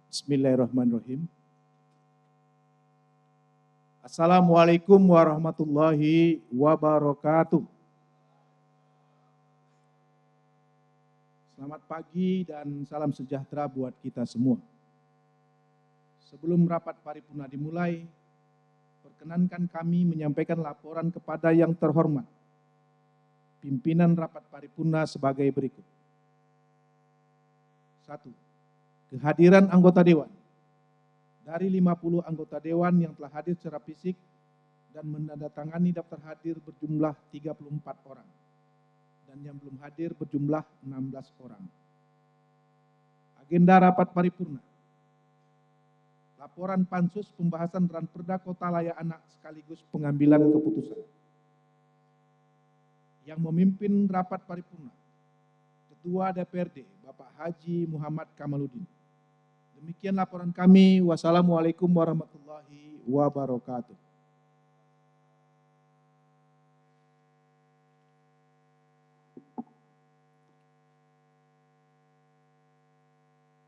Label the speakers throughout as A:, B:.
A: Bismillahirrahmanirrahim. Assalamualaikum warahmatullahi wabarakatuh. Selamat pagi dan salam sejahtera buat kita semua. Sebelum rapat paripurna dimulai, perkenankan kami menyampaikan laporan kepada yang terhormat pimpinan rapat paripurna sebagai berikut. 1. Kehadiran anggota Dewan. Dari 50 anggota Dewan yang telah hadir secara fisik dan menandatangani daftar hadir berjumlah 34 orang. Dan yang belum hadir berjumlah 16 orang. Agenda rapat paripurna. Laporan Pansus pembahasan Ranperda Kota Layak Anak sekaligus pengambilan keputusan. Yang memimpin rapat paripurna, Ketua DPRD, Bapak Haji Muhammad Kamaludin. Demikian laporan kami. Wassalamualaikum warahmatullahi wabarakatuh.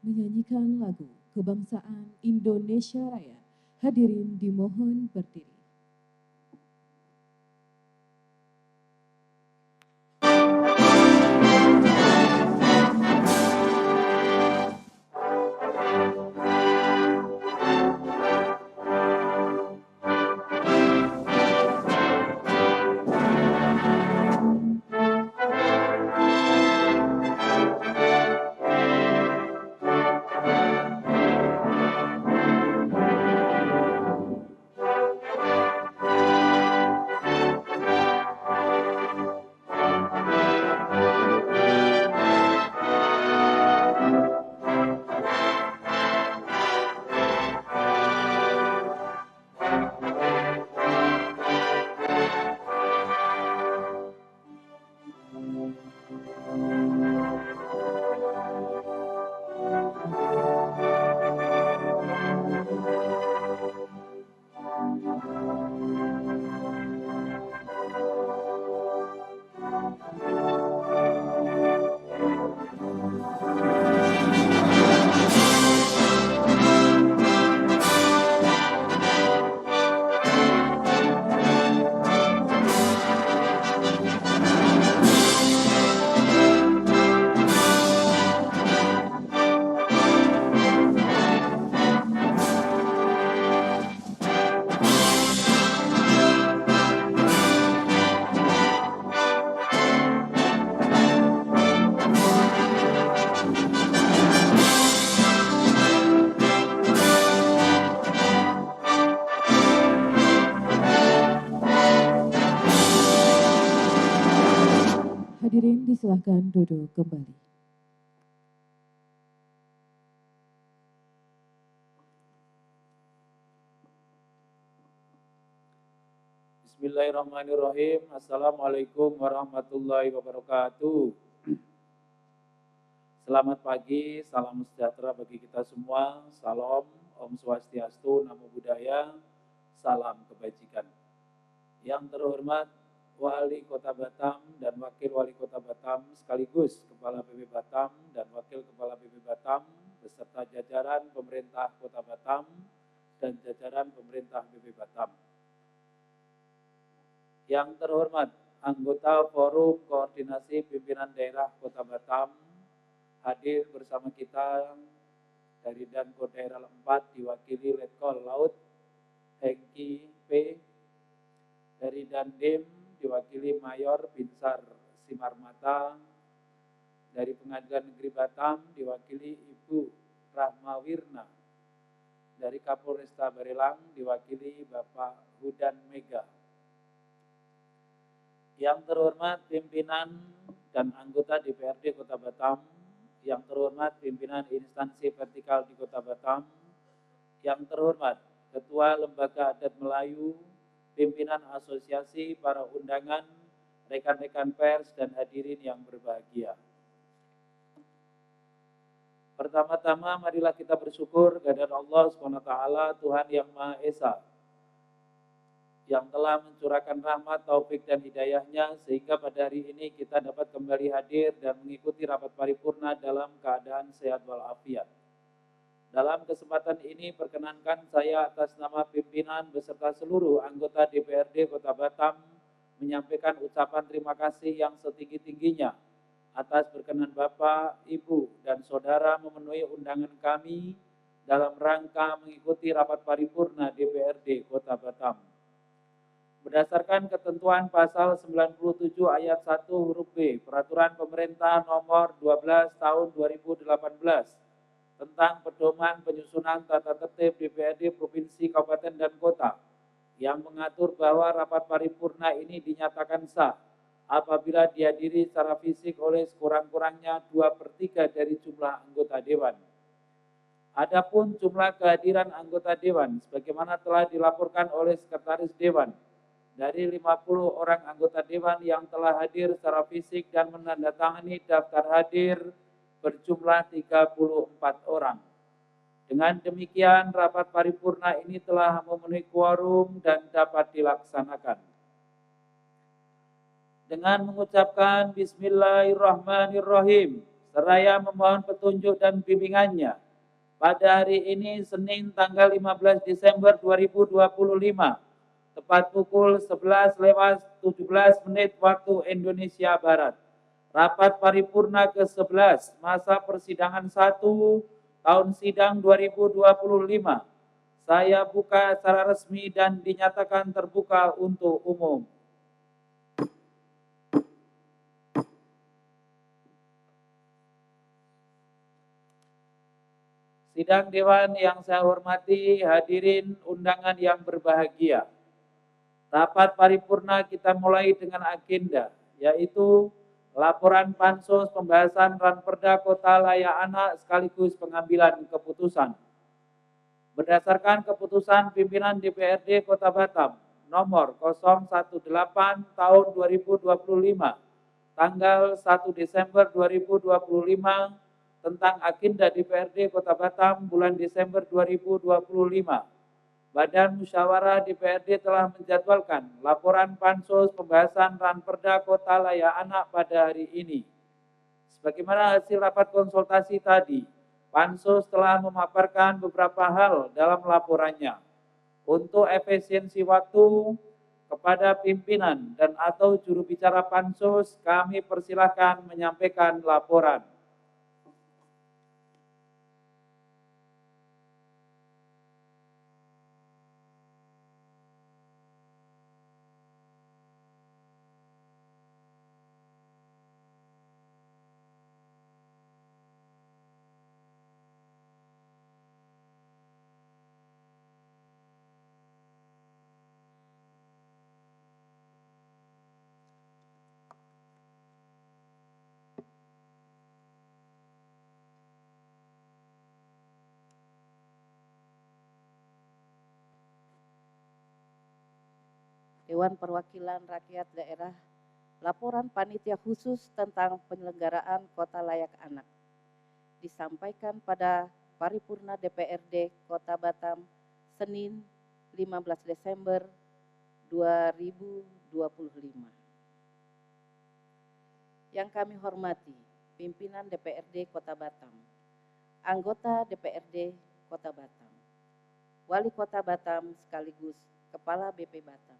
B: Menyanyikan lagu Kebangsaan Indonesia Raya. Hadirin dimohon berdiri. Hadirin disilahkan duduk kembali.
C: Bismillahirrahmanirrahim. Assalamualaikum warahmatullahi wabarakatuh. Selamat pagi, salam sejahtera bagi kita semua. Salam, Om Swastiastu, Namo Buddhaya, salam kebajikan. Yang terhormat Wali Kota Batam dan Wakil Wali Kota Batam sekaligus Kepala BP Batam dan Wakil Kepala BP Batam beserta jajaran pemerintah Kota Batam dan jajaran pemerintah BP Batam. Yang terhormat anggota Forum Koordinasi Pimpinan Daerah Kota Batam hadir bersama kita dari Danko Daerah 4 diwakili Letkol Laut Hengki P, dari Dandim diwakili Mayor Binsar Simarmata, dari Pengadilan Negeri Batam diwakili Ibu Rahma Wirna, dari Kapolresta Barelang diwakili Bapak Hudan Mega. Yang terhormat pimpinan dan anggota DPRD Kota Batam, yang terhormat pimpinan instansi vertikal di Kota Batam, yang terhormat Ketua Lembaga Adat Melayu, pimpinan asosiasi, para undangan, rekan-rekan pers, dan hadirin yang berbahagia. Pertama-tama marilah kita bersyukur kehadirat Allah SWT, Tuhan yang Maha Esa, yang telah mencurahkan rahmat, taufik dan hidayahnya sehingga pada hari ini kita dapat kembali hadir dan mengikuti rapat paripurna dalam keadaan sehat walafiat. Dalam kesempatan ini perkenankan saya atas nama pimpinan beserta seluruh anggota DPRD Kota Batam menyampaikan ucapan terima kasih yang setinggi-tingginya atas berkenan Bapak, Ibu, dan Saudara memenuhi undangan kami dalam rangka mengikuti rapat paripurna DPRD Kota Batam. Berdasarkan ketentuan pasal 97 ayat 1 huruf B Peraturan Pemerintah Nomor 12 Tahun 2018 tentang pedoman penyusunan tata tertib DPRD Provinsi, Kabupaten, dan Kota yang mengatur bahwa rapat paripurna ini dinyatakan sah apabila dihadiri secara fisik oleh sekurang-kurangnya 2/3 dari jumlah anggota Dewan. Adapun jumlah kehadiran anggota Dewan sebagaimana telah dilaporkan oleh Sekretaris Dewan, dari 50 orang anggota Dewan yang telah hadir secara fisik dan menandatangani daftar hadir berjumlah 34 orang. Dengan demikian, rapat paripurna ini telah memenuhi quorum dan dapat dilaksanakan. Dengan mengucapkan Bismillahirrahmanirrahim, seraya memohon petunjuk dan bimbingannya, pada hari ini Senin tanggal 15 Desember 2025, tepat pukul 11:17 waktu Indonesia Barat. Rapat paripurna ke-11 masa persidangan 1 tahun sidang 2025. Saya buka secara resmi dan dinyatakan terbuka untuk umum. Sidang Dewan yang saya hormati, hadirin undangan yang berbahagia. Rapat paripurna kita mulai dengan agenda, yaitu laporan pansus pembahasan Ranperda Kota Layak Anak sekaligus pengambilan keputusan. Berdasarkan keputusan pimpinan DPRD Kota Batam nomor 018 tahun 2025 tanggal 1 Desember 2025 tentang agenda DPRD Kota Batam bulan Desember 2025. Badan Musyawarah DPRD telah menjadwalkan laporan pansus pembahasan Ranperda Kota Layak Anak pada hari ini. Sebagaimana hasil rapat konsultasi tadi, pansus telah memaparkan beberapa hal dalam laporannya. Untuk efisiensi waktu, kepada pimpinan dan atau juru bicara pansus, kami persilahkan menyampaikan laporan.
D: Dewan Perwakilan Rakyat Daerah, laporan panitia khusus tentang penyelenggaraan Kota Layak Anak disampaikan pada paripurna DPRD Kota Batam Senin 15 Desember 2025. Yang kami hormati pimpinan DPRD Kota Batam, anggota DPRD Kota Batam, Wali Kota Batam sekaligus Kepala BP Batam,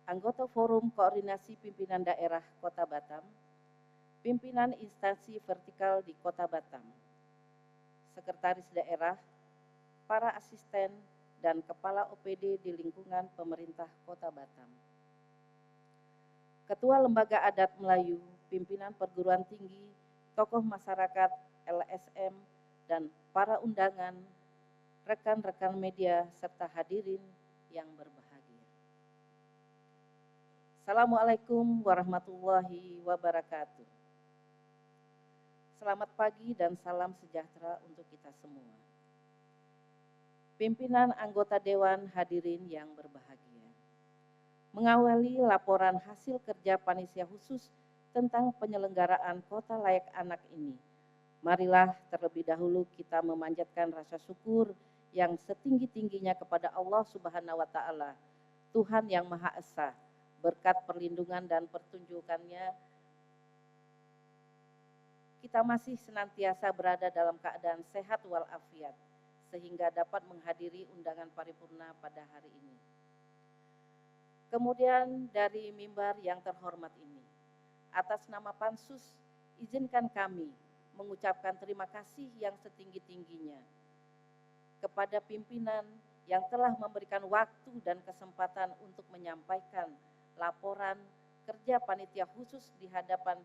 D: anggota Forum Koordinasi Pimpinan Daerah Kota Batam, pimpinan instansi vertikal di Kota Batam, sekretaris daerah, para asisten, dan kepala OPD di lingkungan pemerintah Kota Batam, ketua Lembaga Adat Melayu, pimpinan perguruan tinggi, tokoh masyarakat, LSM, dan para undangan, rekan-rekan media, serta hadirin yang berbahagia. Assalamualaikum warahmatullahi wabarakatuh. Selamat pagi dan salam sejahtera untuk kita semua. Pimpinan anggota Dewan, hadirin yang berbahagia. Mengawali laporan hasil kerja panitia khusus tentang penyelenggaraan Kota Layak Anak ini, marilah terlebih dahulu kita memanjatkan rasa syukur yang setinggi-tingginya kepada Allah Subhanahu wa Ta'ala, Tuhan yang Maha Esa. Berkat perlindungan dan pertunjukannya, kita masih senantiasa berada dalam keadaan sehat walafiat, sehingga dapat menghadiri undangan paripurna pada hari ini. Kemudian dari mimbar yang terhormat ini, atas nama Pansus, izinkan kami mengucapkan terima kasih yang setinggi-tingginya kepada pimpinan yang telah memberikan waktu dan kesempatan untuk menyampaikan laporan kerja panitia khusus di hadapan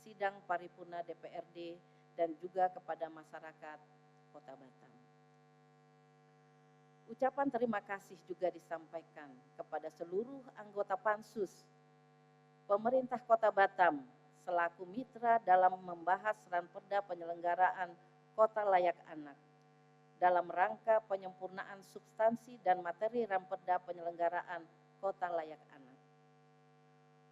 D: sidang paripurna DPRD dan juga kepada masyarakat Kota Batam. Ucapan terima kasih juga disampaikan kepada seluruh anggota Pansus, pemerintah Kota Batam selaku mitra dalam membahas ranperda penyelenggaraan Kota Layak Anak dalam rangka penyempurnaan substansi dan materi ranperda penyelenggaraan Kota Layak Anak.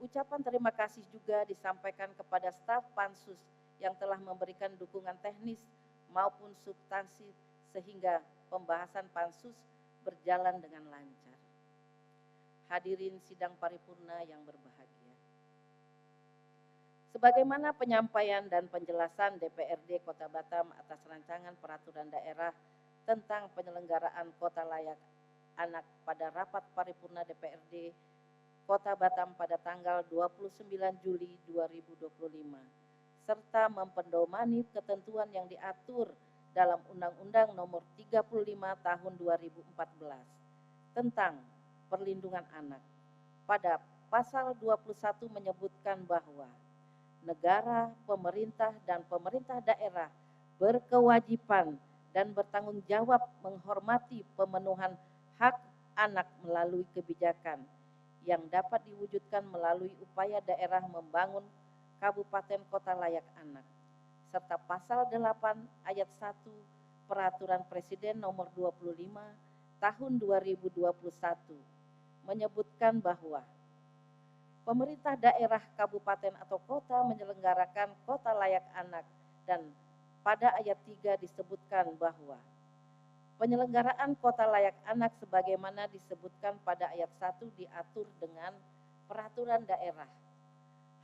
D: Ucapan terima kasih juga disampaikan kepada staf Pansus yang telah memberikan dukungan teknis maupun substansi sehingga pembahasan Pansus berjalan dengan lancar. Hadirin sidang paripurna yang berbahagia. Sebagaimana penyampaian dan penjelasan DPRD Kota Batam atas rancangan peraturan daerah tentang penyelenggaraan Kota Layak Anak pada rapat paripurna DPRD Kota Batam pada tanggal 29 Juli 2025, serta mempedomani ketentuan yang diatur dalam Undang-Undang Nomor 35 Tahun 2014 tentang perlindungan anak. Pada pasal 21 menyebutkan bahwa negara, pemerintah, dan pemerintah daerah berkewajiban dan bertanggung jawab menghormati pemenuhan hak anak melalui kebijakan yang dapat diwujudkan melalui upaya daerah membangun kabupaten kota layak anak, serta pasal 8 ayat 1 Peraturan Presiden Nomor 25 Tahun 2021 menyebutkan bahwa pemerintah daerah, kabupaten atau kota menyelenggarakan Kota Layak Anak, dan pada ayat 3 disebutkan bahwa penyelenggaraan Kota Layak Anak sebagaimana disebutkan pada ayat 1 diatur dengan peraturan daerah.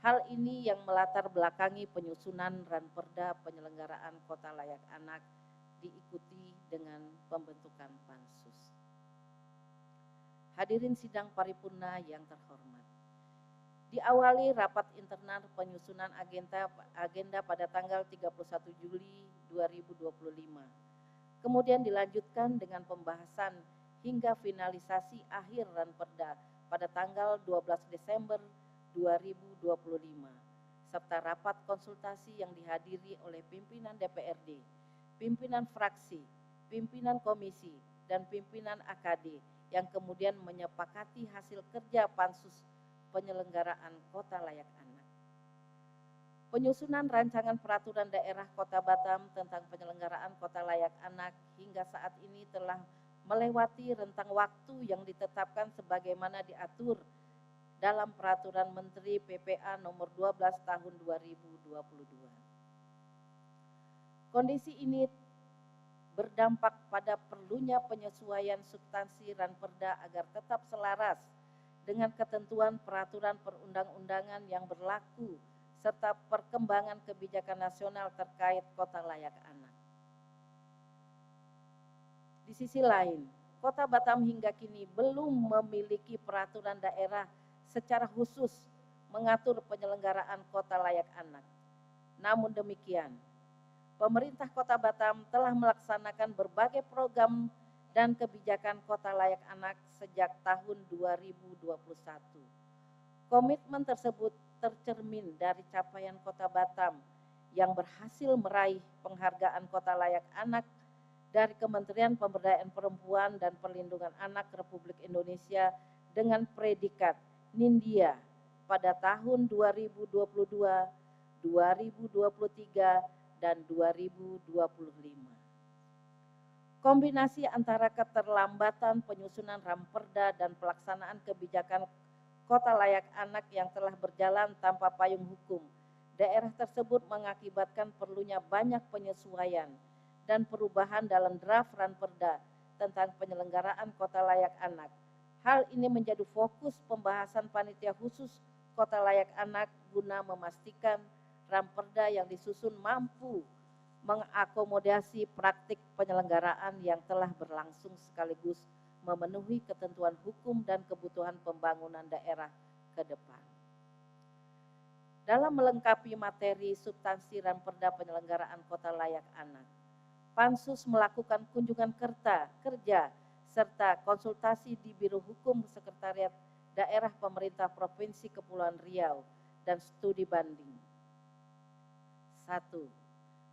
D: Hal ini yang melatar belakangi penyusunan ranperda penyelenggaraan Kota Layak Anak diikuti dengan pembentukan Pansus. Hadirin sidang paripurna yang terhormat. Diawali rapat internal penyusunan agenda pada tanggal 31 Juli 2025. Kemudian dilanjutkan dengan pembahasan hingga finalisasi akhir ranperda pada tanggal 12 Desember 2025, serta rapat konsultasi yang dihadiri oleh pimpinan DPRD, pimpinan fraksi, pimpinan komisi, dan pimpinan AKD yang kemudian menyepakati hasil kerja Pansus penyelenggaraan Kota Layak Anak. Penyusunan rancangan peraturan daerah Kota Batam tentang penyelenggaraan Kota Layak Anak hingga saat ini telah melewati rentang waktu yang ditetapkan sebagaimana diatur dalam Peraturan Menteri PPA Nomor 12 Tahun 2022. Kondisi ini berdampak pada perlunya penyesuaian substansi ranperda agar tetap selaras dengan ketentuan peraturan perundang-undangan yang berlaku serta perkembangan kebijakan nasional terkait Kota Layak Anak. Di sisi lain, Kota Batam hingga kini belum memiliki peraturan daerah secara khusus mengatur penyelenggaraan Kota Layak Anak. Namun demikian, pemerintah Kota Batam telah melaksanakan berbagai program dan kebijakan Kota Layak Anak sejak tahun 2021. Komitmen tersebut tercermin dari capaian Kota Batam yang berhasil meraih penghargaan Kota Layak Anak dari Kementerian Pemberdayaan Perempuan dan Perlindungan Anak Republik Indonesia dengan predikat Nindya pada tahun 2022, 2023, dan 2025. Kombinasi antara keterlambatan penyusunan ranperda dan pelaksanaan kebijakan Kota Layak Anak yang telah berjalan tanpa payung hukum daerah tersebut mengakibatkan perlunya banyak penyesuaian dan perubahan dalam draft ranperda tentang penyelenggaraan Kota Layak Anak. Hal ini menjadi fokus pembahasan panitia khusus Kota Layak Anak guna memastikan Ramperda yang disusun mampu mengakomodasi praktik penyelenggaraan yang telah berlangsung sekaligus memenuhi ketentuan hukum dan kebutuhan pembangunan daerah ke depan. Dalam melengkapi materi substansi Ramperda penyelenggaraan kota layak anak, Pansus melakukan kunjungan kerja serta konsultasi di Biro Hukum Sekretariat Daerah Pemerintah Provinsi Kepulauan Riau dan studi banding. 1.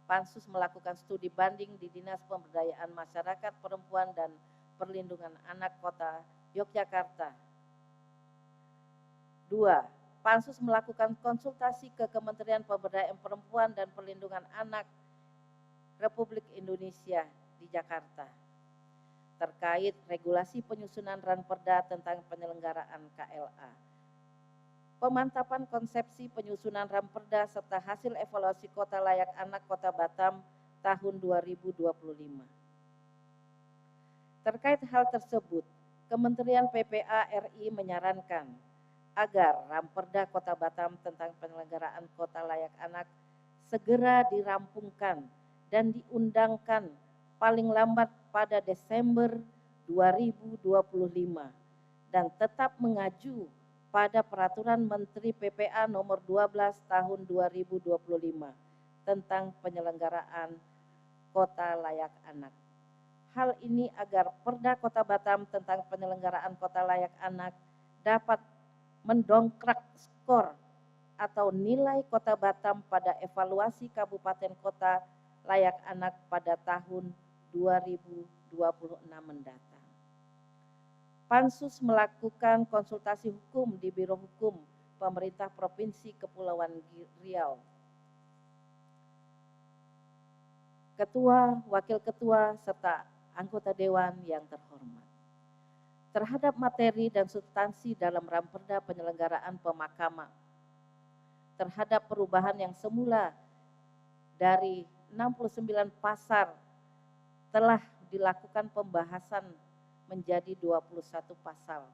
D: Pansus melakukan studi banding di Dinas Pemberdayaan Masyarakat Perempuan dan Perlindungan Anak Kota Yogyakarta. 2. Pansus melakukan konsultasi ke Kementerian Pemberdayaan Perempuan dan Perlindungan Anak Republik Indonesia di Jakarta terkait regulasi penyusunan Ranperda tentang penyelenggaraan KLA. Pemantapan konsepsi penyusunan Ramperda serta hasil evaluasi kota layak anak Kota Batam tahun 2025. Terkait hal tersebut, Kementerian PPA RI menyarankan agar Ramperda Kota Batam tentang penyelenggaraan kota layak anak segera dirampungkan dan diundangkan paling lambat pada Desember 2025 dan tetap mengacu pada Peraturan Menteri PPA Nomor 12 Tahun 2025 tentang penyelenggaraan kota layak anak. Hal ini agar Perda Kota Batam tentang penyelenggaraan kota layak anak dapat mendongkrak skor atau nilai Kota Batam pada evaluasi kabupaten kota layak anak pada tahun 2026 mendatang. Pansus melakukan konsultasi hukum di Biro Hukum Pemerintah Provinsi Kepulauan Riau. Ketua, Wakil Ketua, serta anggota Dewan yang terhormat. Terhadap materi dan substansi dalam Ramperda penyelenggaraan pemakaman, terhadap perubahan yang semula dari 69 pasal telah dilakukan pembahasan menjadi 21 pasal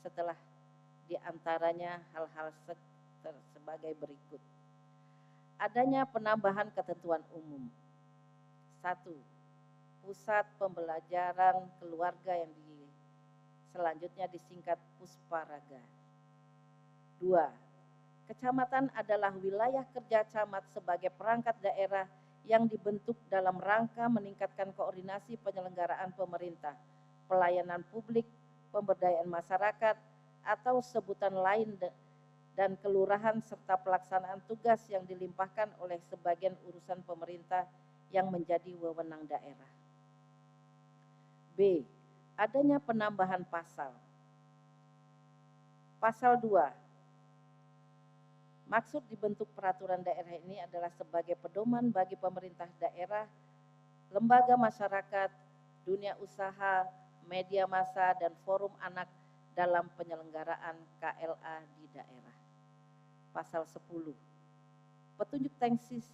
D: setelah diantaranya hal-hal sebagai berikut. Adanya penambahan ketentuan umum. 1. Pusat pembelajaran keluarga yang selanjutnya disingkat Pusparaga. 2. Kecamatan adalah wilayah kerja camat sebagai perangkat daerah yang dibentuk dalam rangka meningkatkan koordinasi penyelenggaraan pemerintah, pelayanan publik, pemberdayaan masyarakat, atau sebutan lain dan kelurahan serta pelaksanaan tugas yang dilimpahkan oleh sebagian urusan pemerintah yang menjadi wewenang daerah. B. Adanya penambahan pasal. Pasal 2. Maksud dibentuk peraturan daerah ini adalah sebagai pedoman bagi pemerintah daerah, lembaga masyarakat, dunia usaha, media massa, dan forum anak dalam penyelenggaraan KLA di daerah. Pasal 10. Petunjuk teknis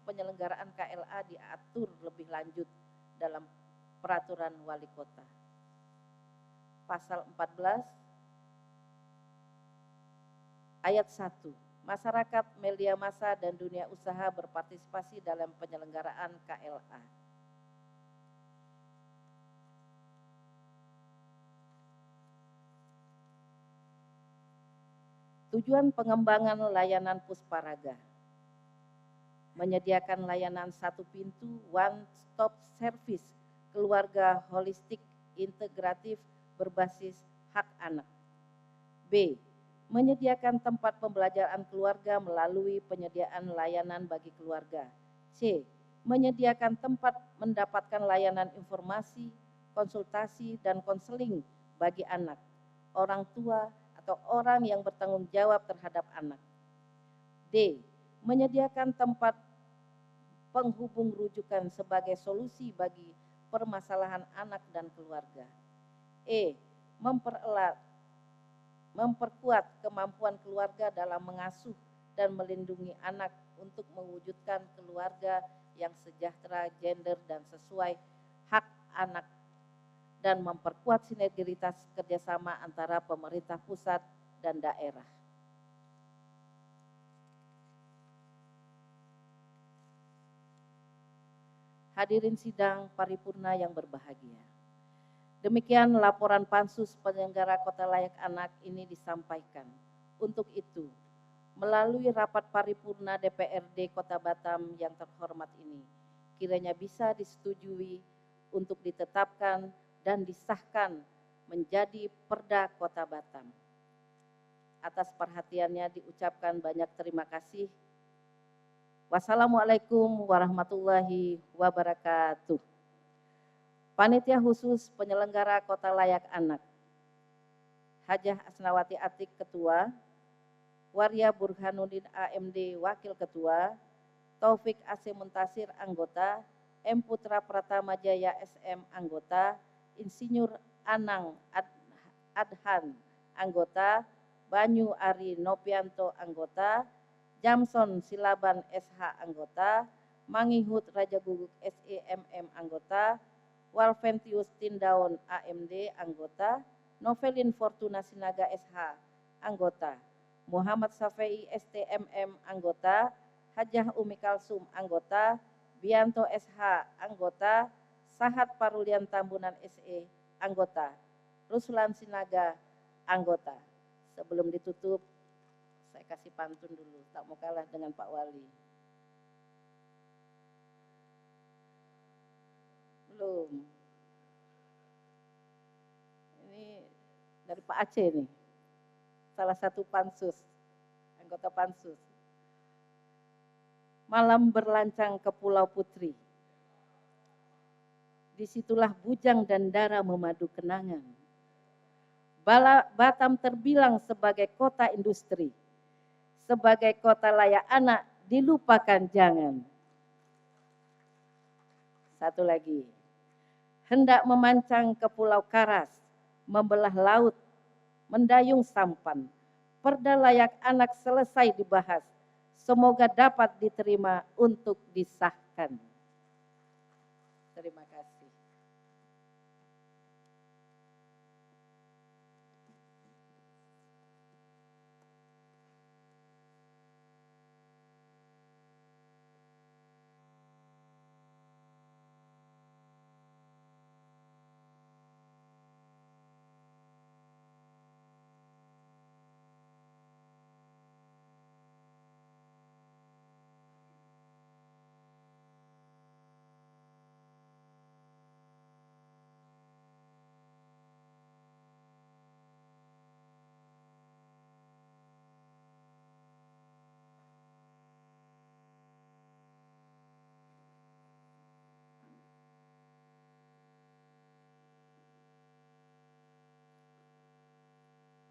D: penyelenggaraan KLA diatur lebih lanjut dalam peraturan wali kota. Pasal 14 ayat 1. Masyarakat, media massa, dan dunia usaha berpartisipasi dalam penyelenggaraan KLA. Tujuan pengembangan layanan Pusparaga. Menyediakan layanan satu pintu, one stop service, keluarga holistik, integratif, berbasis hak anak. B. Menyediakan tempat pembelajaran keluarga melalui penyediaan layanan bagi keluarga. C. Menyediakan tempat mendapatkan layanan informasi, konsultasi, dan konseling bagi anak, orang tua, atau orang yang bertanggung jawab terhadap anak. D. Menyediakan tempat penghubung rujukan sebagai solusi bagi permasalahan anak dan keluarga. E. Memperkuat kemampuan keluarga dalam mengasuh dan melindungi anak untuk mewujudkan keluarga yang sejahtera, gender, dan sesuai hak anak, dan memperkuat sinergitas kerjasama antara pemerintah pusat dan daerah. hadirin sidang paripurna yang berbahagia. Demikian laporan Pansus Penyelenggara Kota Layak Anak ini disampaikan. Untuk itu, melalui rapat paripurna DPRD Kota Batam yang terhormat ini, kiranya bisa disetujui untuk ditetapkan dan disahkan menjadi Perda Kota Batam. Atas perhatiannya diucapkan banyak terima kasih. Wassalamualaikum warahmatullahi wabarakatuh. Panitia khusus penyelenggara Kota Layak Anak, Hajah Asnawati Atik Ketua, Waria Burhanuddin AMD Wakil Ketua, Taufik AC Muntasir Anggota, M Putra Pratama Jaya SM Anggota, Insinyur Anang Adhan Anggota, Banyu Ari Nopianto Anggota, Jamson Silaban SH Anggota, Mangihut Raja Guguk SEMM Anggota, Walventius Tindaon AMD Anggota, Novelin Fortuna Sinaga SH Anggota, Muhammad Safei STMM Anggota, Hajah Umi Kalsum Anggota, Bianto SH Anggota, Sahat Parulian Tambunan SE Anggota, Ruslan Sinaga Anggota. Sebelum ditutup, saya kasih pantun dulu, tak mau kalah dengan Pak Wali. Belum. Ini dari Pak Aceh nih, salah satu pansus, anggota pansus. Malam berlancang ke Pulau Putri, disitulah bujang dan dara memadu kenangan. Batam terbilang sebagai kota industri, sebagai kota layak anak dilupakan jangan. Satu lagi, hendak memancang ke Pulau Karas, membelah laut, mendayung sampan. Perda layak anak selesai dibahas, semoga dapat diterima untuk disahkan. Terima kasih.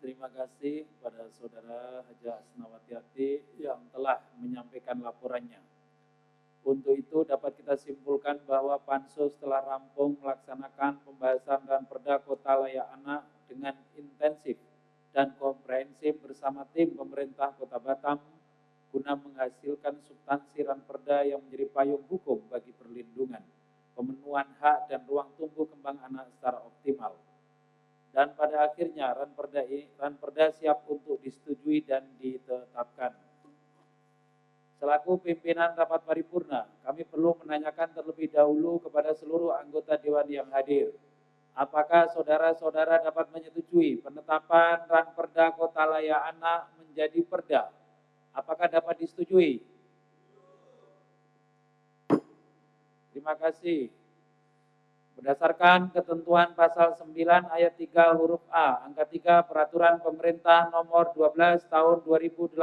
C: Terima kasih kepada Saudara Hajah Asnawati Atik yang telah menyampaikan laporannya. Untuk itu dapat kita simpulkan bahwa Pansus telah rampung melaksanakan pembahasan Ranperda Kota Layak Anak dengan intensif dan komprehensif bersama tim pemerintah Kota Batam guna menghasilkan substansi Ranperda yang menjadi payung hukum bagi perlindungan, pemenuhan hak dan ruang tumbuh kembang anak secara optimal. Dan pada akhirnya Ranperda siap untuk disetujui dan ditetapkan. Selaku pimpinan rapat paripurna, kami perlu menanyakan terlebih dahulu kepada seluruh anggota Dewan yang hadir. Apakah saudara-saudara dapat menyetujui penetapan Ranperda Kota Layak Anak menjadi perda? Apakah dapat disetujui? Terima kasih. Berdasarkan ketentuan pasal 9 ayat 3 huruf A, angka 3 Peraturan Pemerintah Nomor 12 Tahun 2018,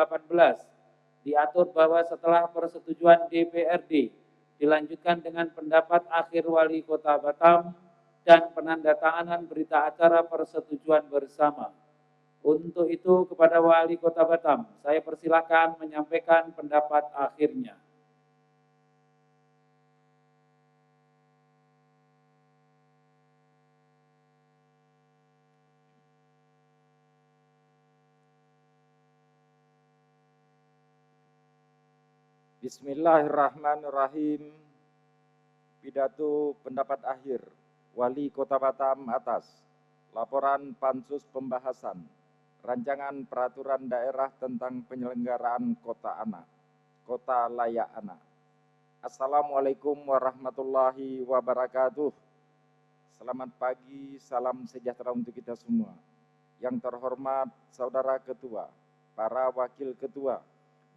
C: diatur bahwa setelah persetujuan DPRD, dilanjutkan dengan pendapat akhir Wali Kota Batam dan penandatanganan berita acara persetujuan bersama. Untuk itu kepada Wali Kota Batam, saya persilakan menyampaikan pendapat akhirnya.
E: Bismillahirrahmanirrahim. Pidato pendapat akhir Wali Kota Batam atas laporan Pansus pembahasan Rancangan Peraturan Daerah tentang penyelenggaraan Kota Layak Anak. Assalamualaikum warahmatullahi wabarakatuh. Selamat pagi, salam sejahtera untuk kita semua. Yang terhormat Saudara Ketua, para Wakil Ketua,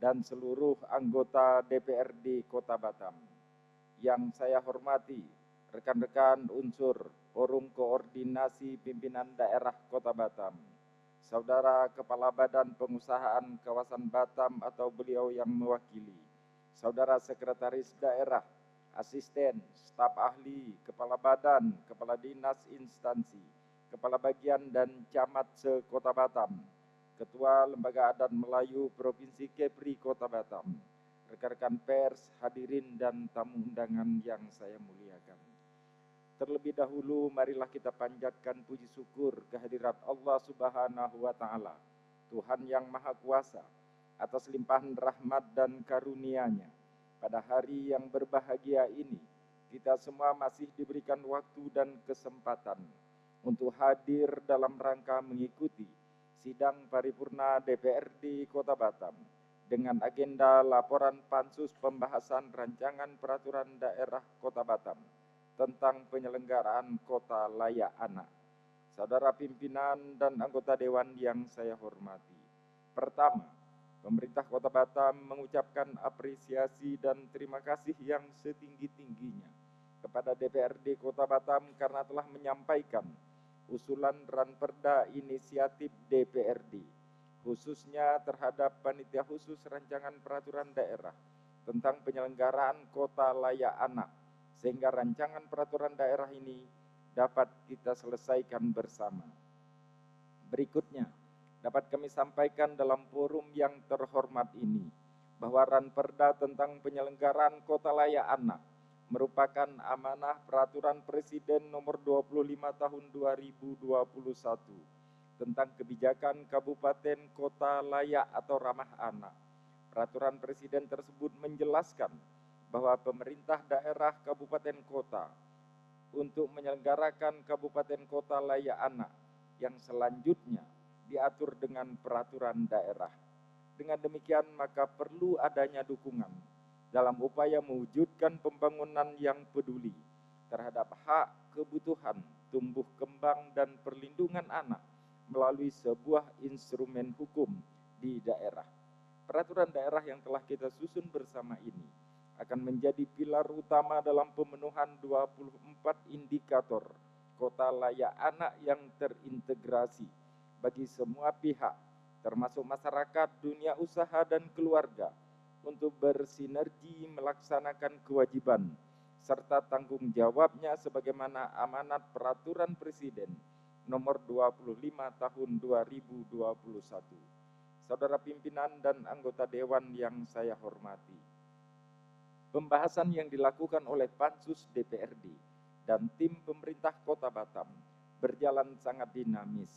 E: dan seluruh anggota DPRD Kota Batam. Yang saya hormati, rekan-rekan unsur Forum Koordinasi Pimpinan Daerah Kota Batam, Saudara Kepala Badan Pengusahaan Kawasan Batam atau beliau yang mewakili, Saudara Sekretaris Daerah, Asisten, Staf Ahli, Kepala Badan, Kepala Dinas Instansi, Kepala Bagian dan Camat se-Kota Batam, Ketua Lembaga Adat Melayu Provinsi Kepri Kota Batam, rekan-rekan pers, hadirin dan tamu undangan yang saya muliakan. Terlebih dahulu marilah kita panjatkan puji syukur kehadirat Allah Subhanahu wa Ta'ala, Tuhan yang Maha Kuasa, atas limpahan rahmat dan karunia-Nya. Pada hari yang berbahagia ini, kita semua masih diberikan waktu dan kesempatan untuk hadir dalam rangka mengikuti sidang paripurna DPRD Kota Batam dengan agenda laporan pansus pembahasan rancangan peraturan daerah Kota Batam tentang penyelenggaraan kota layak anak. Saudara pimpinan dan anggota dewan yang saya hormati. Pertama, pemerintah Kota Batam mengucapkan apresiasi dan terima kasih yang setinggi-tingginya kepada DPRD Kota Batam karena telah menyampaikan usulan ranperda inisiatif DPRD, khususnya terhadap panitia khusus rancangan peraturan daerah tentang penyelenggaraan kota layak anak, sehingga rancangan peraturan daerah ini dapat kita selesaikan bersama. Berikutnya, dapat kami sampaikan dalam forum yang terhormat ini, bahwa ranperda tentang penyelenggaraan kota layak anak merupakan amanah peraturan Presiden nomor 25 tahun 2021 tentang kebijakan kabupaten kota layak atau ramah anak. Peraturan Presiden tersebut menjelaskan bahwa pemerintah daerah kabupaten kota untuk menyelenggarakan kabupaten kota layak anak yang selanjutnya diatur dengan peraturan daerah. Dengan demikian maka perlu adanya dukungan dalam upaya mewujudkan pembangunan yang peduli terhadap hak, kebutuhan, tumbuh kembang dan perlindungan anak melalui sebuah instrumen hukum di daerah. Peraturan daerah yang telah kita susun bersama ini akan menjadi pilar utama dalam pemenuhan 24 indikator kota layak anak yang terintegrasi bagi semua pihak, termasuk masyarakat, dunia usaha, dan keluarga, untuk bersinergi melaksanakan kewajiban serta tanggung jawabnya sebagaimana amanat peraturan Presiden nomor 25 tahun 2021. Saudara pimpinan dan anggota dewan yang saya hormati, pembahasan yang dilakukan oleh Pansus DPRD dan tim pemerintah Kota Batam berjalan sangat dinamis,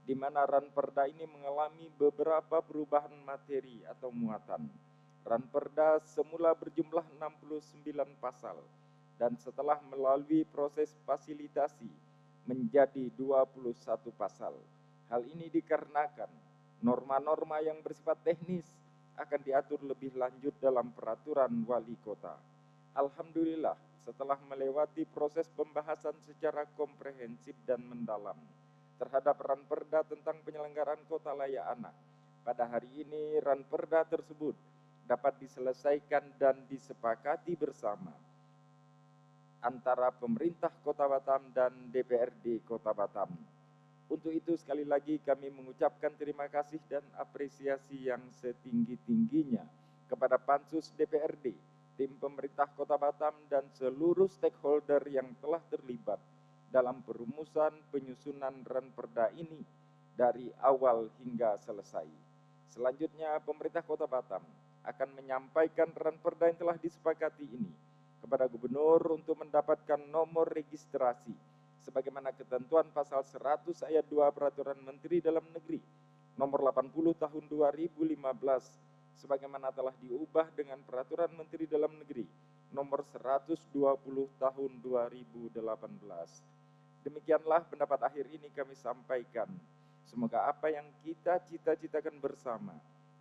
E: di mana ranperda ini mengalami beberapa perubahan materi atau muatan. Ranperda semula berjumlah 69 pasal dan setelah melalui proses fasilitasi menjadi 21 pasal. Hal ini dikarenakan norma-norma yang bersifat teknis akan diatur lebih lanjut dalam peraturan wali kota. Alhamdulillah, setelah melewati proses pembahasan secara komprehensif dan mendalam terhadap ranperda tentang penyelenggaraan kota layak anak, pada hari ini ranperda tersebut dapat diselesaikan dan disepakati bersama antara pemerintah Kota Batam dan DPRD Kota Batam. Untuk itu sekali lagi kami mengucapkan terima kasih dan apresiasi yang setinggi-tingginya kepada Pansus DPRD, tim pemerintah Kota Batam dan seluruh stakeholder yang telah terlibat dalam perumusan penyusunan ranperda ini dari awal hingga selesai. Selanjutnya pemerintah Kota Batam akan menyampaikan ranperda yang telah disepakati ini kepada Gubernur untuk mendapatkan nomor registrasi sebagaimana ketentuan pasal 100 ayat 2 Peraturan Menteri Dalam Negeri nomor 80 tahun 2015 sebagaimana telah diubah dengan Peraturan Menteri Dalam Negeri nomor 120 tahun 2018. Demikianlah pendapat akhir ini kami sampaikan. Semoga apa yang kita cita-citakan bersama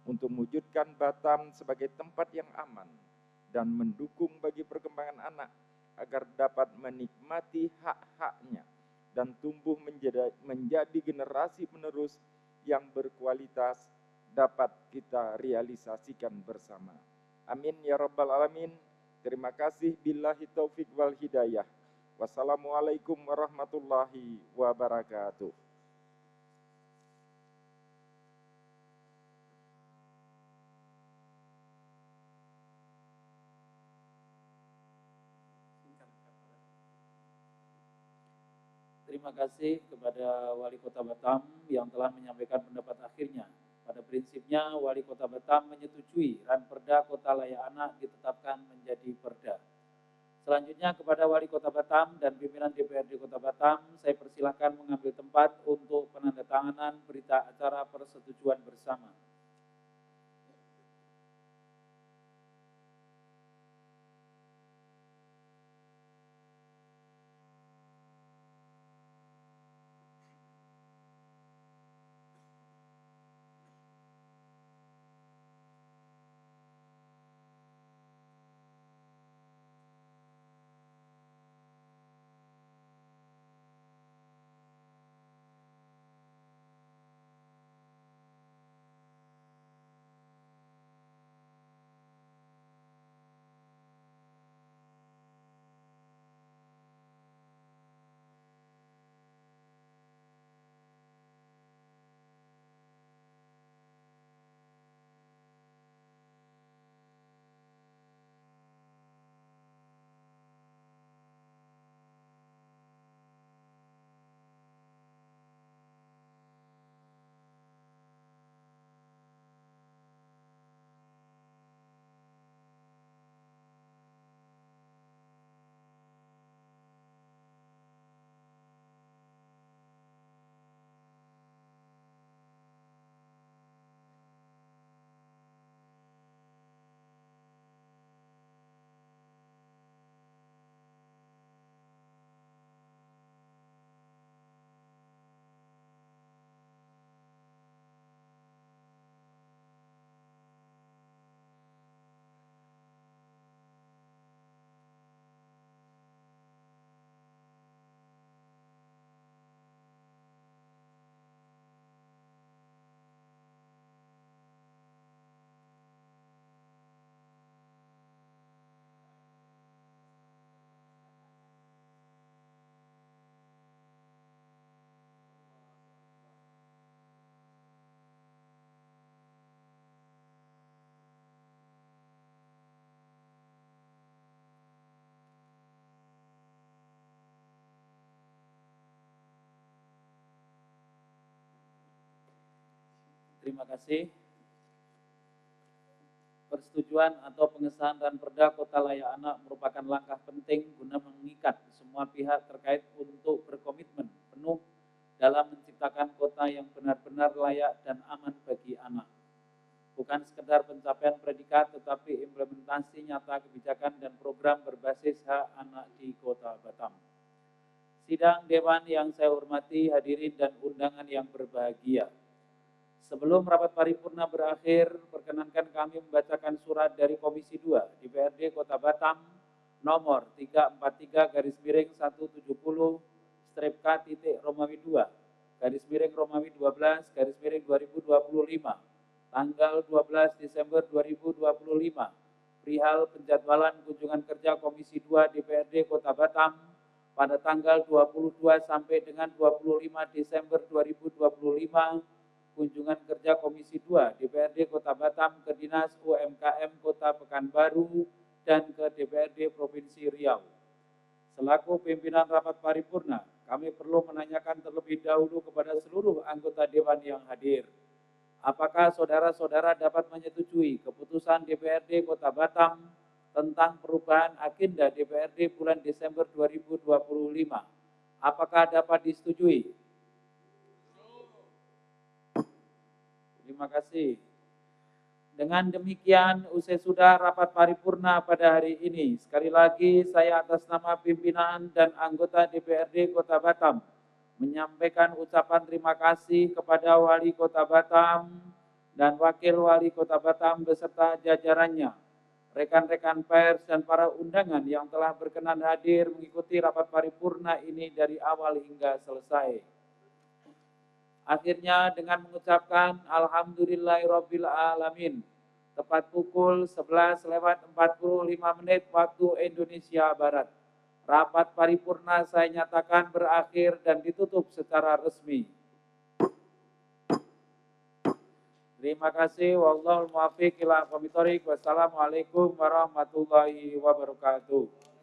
E: untuk mewujudkan Batam sebagai tempat yang aman, dan mendukung bagi perkembangan anak agar dapat menikmati hak-haknya dan tumbuh menjadi generasi penerus yang berkualitas dapat kita realisasikan bersama. Amin ya rabbal alamin. Terima kasih, billahi taufik wal hidayah. Wassalamualaikum warahmatullahi wabarakatuh.
C: Terima kasih kepada Wali Kota Batam yang telah menyampaikan pendapat akhirnya. Pada prinsipnya, Wali Kota Batam menyetujui Ranperda Kota Layak Anak ditetapkan menjadi perda. Selanjutnya kepada Wali Kota Batam dan pimpinan DPRD Kota Batam, saya persilakan mengambil tempat untuk penandatanganan berita acara persetujuan bersama. Terima kasih. Persetujuan atau pengesahan Ranperda Kota Layak Anak merupakan langkah penting guna mengikat semua pihak terkait untuk berkomitmen penuh dalam menciptakan kota yang benar-benar layak dan aman bagi anak. Bukan sekedar pencapaian predikat, tetapi implementasi nyata kebijakan dan program berbasis hak anak di Kota Batam. Sidang Dewan yang saya hormati, hadirin dan undangan yang berbahagia. Sebelum rapat paripurna berakhir, perkenankan kami membacakan surat dari Komisi 2 DPRD Kota Batam nomor 343-K-Romawi 2, tanggal 12 Desember 2025, perihal penjadwalan kunjungan kerja Komisi 2 DPRD Kota Batam pada tanggal 22 sampai dengan 25 Desember 2025, kunjungan kerja Komisi 2 DPRD Kota Batam ke Dinas UMKM Kota Pekanbaru dan ke DPRD Provinsi Riau. Selaku pimpinan rapat paripurna, kami perlu menanyakan terlebih dahulu kepada seluruh anggota Dewan yang hadir. Apakah saudara-saudara dapat menyetujui keputusan DPRD Kota Batam tentang perubahan agenda DPRD bulan Desember 2025? Apakah dapat disetujui? Terima kasih. Dengan demikian, usai sudah rapat paripurna pada hari ini. Sekali lagi, saya atas nama pimpinan dan anggota DPRD Kota Batam menyampaikan ucapan terima kasih kepada Wali Kota Batam dan Wakil Wali Kota Batam beserta jajarannya, rekan-rekan pers dan para undangan yang telah berkenan hadir mengikuti rapat paripurna ini dari awal hingga selesai. Akhirnya dengan mengucapkan Alhamdulillahirabbil alamin, tepat pukul 11:45 waktu Indonesia Barat, rapat paripurna saya nyatakan berakhir dan ditutup secara resmi. Terima kasih. Wallahul muwaffiq ila aqwamit thoriq. Wassalamualaikum warahmatullahi wabarakatuh.